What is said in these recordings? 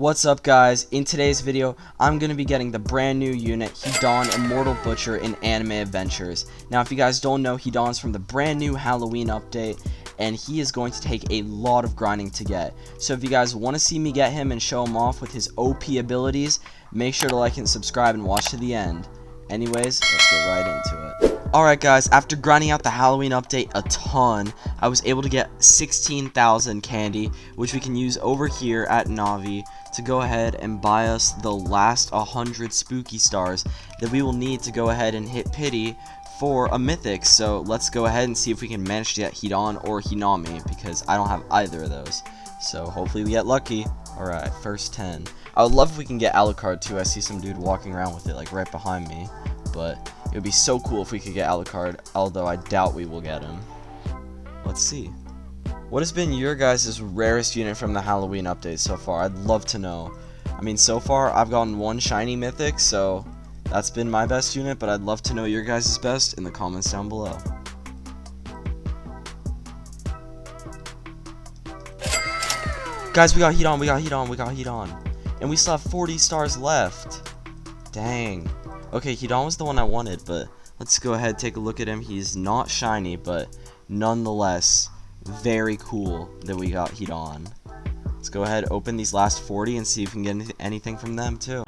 What's up, guys? In today's video, I'm going to be getting the brand new unit, Hidan Immortal Butcher in Anime Adventures. Now, if you guys don't know, Hidan's from the brand new Halloween update, and he is going to take a lot of grinding to get. So if you guys want to see me get him and show him off with his OP abilities, make sure to like and subscribe and watch to the end. Anyways, let's get right into it. Alright guys, after grinding out the Halloween update a ton, I was able to get 16,000 candy, which we can use over here at Navi to go ahead and buy us the last 100 spooky stars that we will need to go ahead and hit pity for a mythic. So let's go ahead and see if we can manage to get Hidan or Hinami, because I don't have either of those. So hopefully we get lucky. Alright, first 10. I would love if we can get Alucard too. I see some dude walking around with it like right behind me, but it would be so cool if we could get Alucard, although I doubt we will get him. Let's see. What has been your guys' rarest unit from the Halloween update so far? I'd love to know. I mean, so far I've gotten one shiny mythic, so that's been my best unit, but I'd love to know your guys' best in the comments down below. Guys, we got Hidan. And we still have 40 stars left. Dang. Okay, Hidan was the one I wanted, but let's go ahead and take a look at him. He's not shiny, but nonetheless, very cool that we got Hidan. Let's go ahead, open these last 40 and see if we can get anything from them too.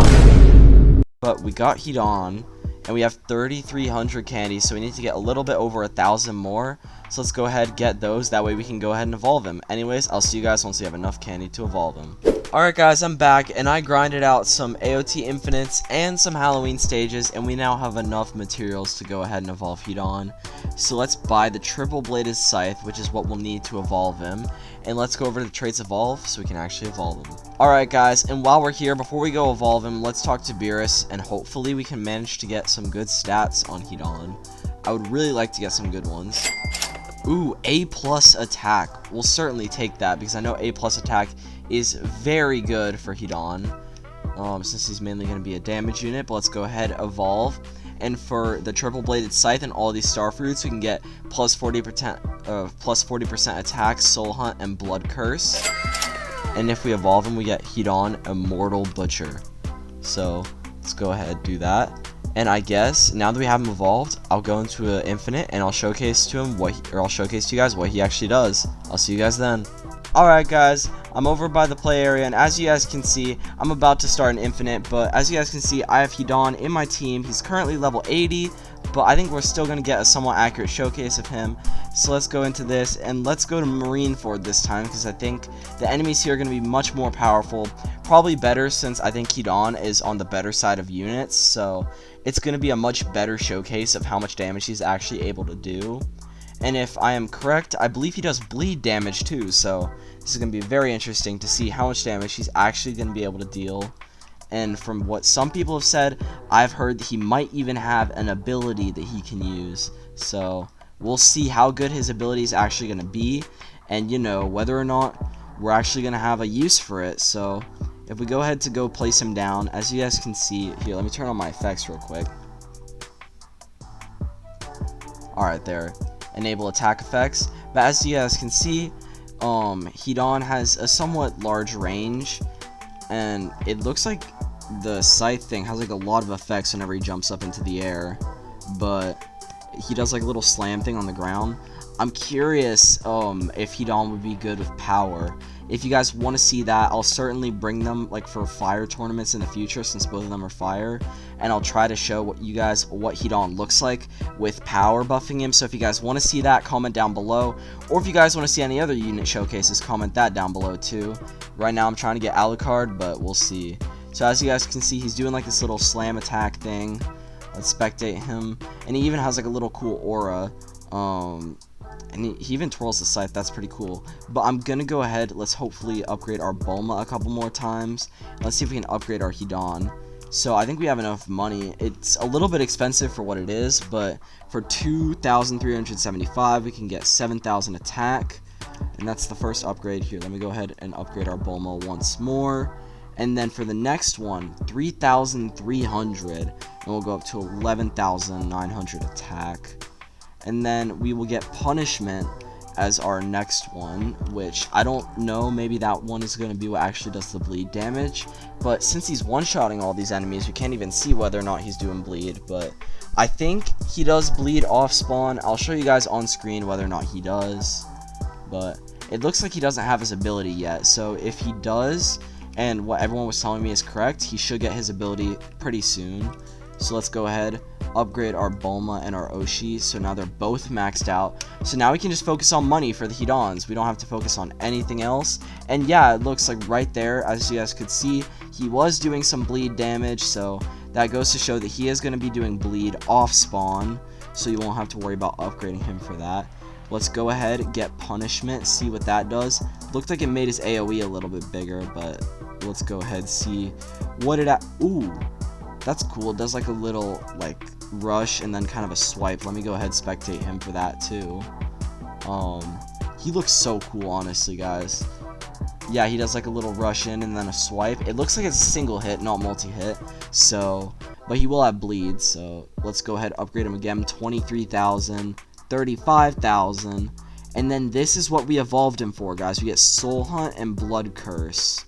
But we got Hidan, and we have 3,300 candy, so we need to get a little bit over 1,000 more. So let's go ahead and get those, that way we can go ahead and evolve him. Anyways, I'll see you guys once we have enough candy to evolve him. Alright guys, I'm back, and I grinded out some AOT Infinites and some Halloween stages, and we now have enough materials to go ahead and evolve Hidan. So let's buy the triple bladed scythe, which is what we'll need to evolve him, and let's go over to the traits evolve so we can actually evolve him. Alright guys, and while we're here, before we go evolve him, let's talk to Beerus, and hopefully we can manage to get some good stats on Hidan. I would really like to get some good ones. Ooh, A+ attack. We'll certainly take that, because I know A+ attack is very good for Hidan, since he's mainly going to be a damage unit. But let's go ahead, evolve, and for the triple bladed scythe and all these star fruits, we can get plus 40% attack, soul hunt, and blood curse. And if we evolve him, we get Hidan Immortal Butcher. So let's go ahead, do that. And I guess now that we have him evolved, I'll go into an infinite and I'll showcase to him I'll showcase to you guys what he actually does. I'll see you guys then. Alright guys, I'm over by the play area, and as you guys can see, I'm about to start an infinite, but as you guys can see, I have Hidan in my team. He's currently level 80, but I think we're still going to get a somewhat accurate showcase of him. So let's go into this, and let's go to Marineford this time, because I think the enemies here are going to be much more powerful. Probably better, since I think Hidan is on the better side of units, so it's going to be a much better showcase of how much damage he's actually able to do. And if I am correct, I believe he does bleed damage too, so this is going to be very interesting to see how much damage he's actually going to be able to deal. And from what some people have said, I've heard that he might even have an ability that he can use. So we'll see how good his ability is actually going to be, and you know, whether or not we're actually going to have a use for it. So if we go ahead to go place him down, as you guys can see here, let me turn on my effects real quick. Alright, there. Enable attack effects. But as you guys can see, Hidan has a somewhat large range, and it looks like the scythe thing has like a lot of effects whenever he jumps up into the air, but he does like a little slam thing on the ground. I'm curious if Hidan would be good with power. If you guys want to see that, I'll certainly bring them like for fire tournaments in the future, since both of them are fire, and I'll try to show what Hidan looks like with power buffing him. So if you guys want to see that, comment down below, or if you guys want to see any other unit showcases, comment that down below too. Right now I'm trying to get Alucard, but we'll see. So as you guys can see, he's doing like this little slam attack thing. Let's spectate him, and he even has like a little cool aura. And he even twirls the scythe. That's pretty cool. But I'm gonna go ahead, let's hopefully upgrade our Bulma a couple more times. Let's see if we can upgrade our Hidan. So I think we have enough money. It's a little bit expensive for what it is, but for 2,375 we can get 7,000 attack, and that's the first upgrade. Here, let me go ahead and upgrade our Bulma once more. And then for the next one, 3,300, and we'll go up to 11,900 attack. And then we will get punishment as our next one, which I don't know, maybe that one is going to be what actually does the bleed damage, but since he's one-shotting all these enemies, we can't even see whether or not he's doing bleed, but I think he does bleed off spawn. I'll show you guys on screen whether or not he does, but it looks like he doesn't have his ability yet, so if he does, and what everyone was telling me is correct, he should get his ability pretty soon. So let's go ahead, upgrade our Bulma and our Oshi, so now they're both maxed out. So now we can just focus on money for the Hidans. We don't have to focus on anything else. And yeah, it looks like right there, as you guys could see, he was doing some bleed damage, so that goes to show that he is going to be doing bleed off spawn, so you won't have to worry about upgrading him for that. Let's go ahead, get punishment, see what that does. Looked like it made his AoE a little bit bigger, but let's go ahead, see what it ooh, that's cool. It does like a little like rush and then kind of a swipe. Let me go ahead, spectate him for that too. He looks so cool, honestly, guys. Yeah, he does like a little rush in and then a swipe. It looks like it's a single hit, not multi-hit, so, but he will have bleed, so let's go ahead, upgrade him again. 23,000, 35,000, and then this is what we evolved him for, guys. We get Soul Hunt and Blood Curse,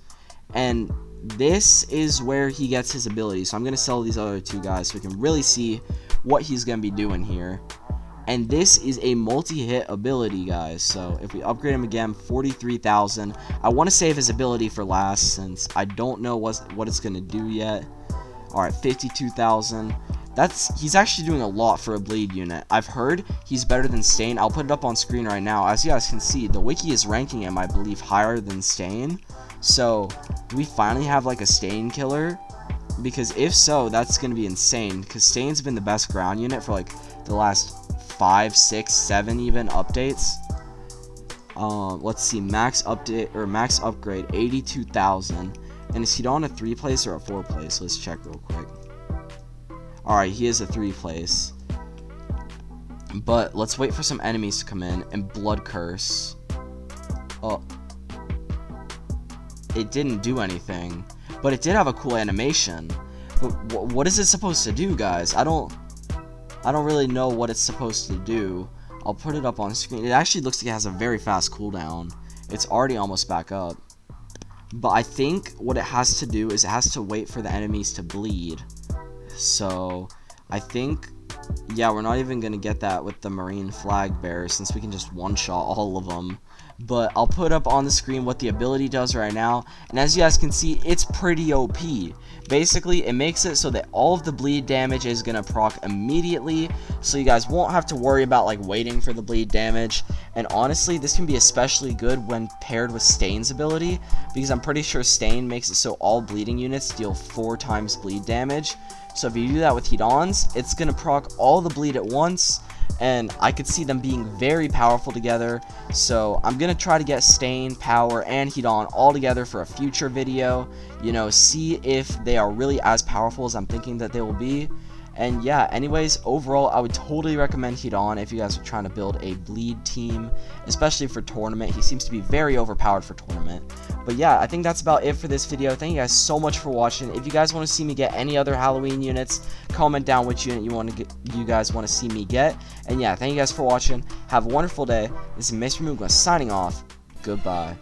and this is where he gets his ability. So I'm going to sell these other two guys so we can really see what he's going to be doing here. And this is a multi-hit ability, guys. So if we upgrade him again, 43,000. I want to save his ability for last since I don't know what it's going to do yet. Alright, 52,000. He's actually doing a lot for a bleed unit. I've heard he's better than Stain. I'll put it up on screen right now. As you guys can see, the wiki is ranking him, I believe, higher than Stain. So, do we finally have like a Stain killer? Because if so, that's going to be insane. Because Stain's been the best ground unit for like the last 5, 6, 7 even updates. Let's see, max update or max upgrade 82,000. And is he on a 3 place or a 4 place? Let's check real quick. Alright, he is a 3 place. But let's wait for some enemies to come in. And Blood Curse. Oh. It didn't do anything. But it did have a cool animation. But what is it supposed to do, guys? I don't really know what it's supposed to do. I'll put it up on screen. It actually looks like it has a very fast cooldown. It's already almost back up. But I think what it has to do is it has to wait for the enemies to bleed. So, I think, yeah, we're not even going to get that with the Marine Flag Bearer since we can just one-shot all of them. But I'll put up on the screen what the ability does right now. And as you guys can see, it's pretty OP. Basically, it makes it so that all of the bleed damage is going to proc immediately. So you guys won't have to worry about like waiting for the bleed damage. And honestly, this can be especially good when paired with Stain's ability. Because I'm pretty sure Stain makes it so all bleeding units deal 4 times bleed damage. So if you do that with Hidans, it's going to proc all the bleed at once. And I could see them being very powerful together. So I'm going to try to get Stain, Power, and Hidan all together for a future video. You know, see if they are really as powerful as I'm thinking that they will be. And yeah, anyways, overall, I would totally recommend Hidan if you guys are trying to build a bleed team, especially for tournament. He seems to be very overpowered for tournament. But yeah, I think that's about it for this video. Thank you guys so much for watching. If you guys want to see me get any other Halloween units, comment down which unit you guys want to see me get. And yeah, thank you guys for watching. Have a wonderful day. This is Mr. Mugla signing off. Goodbye.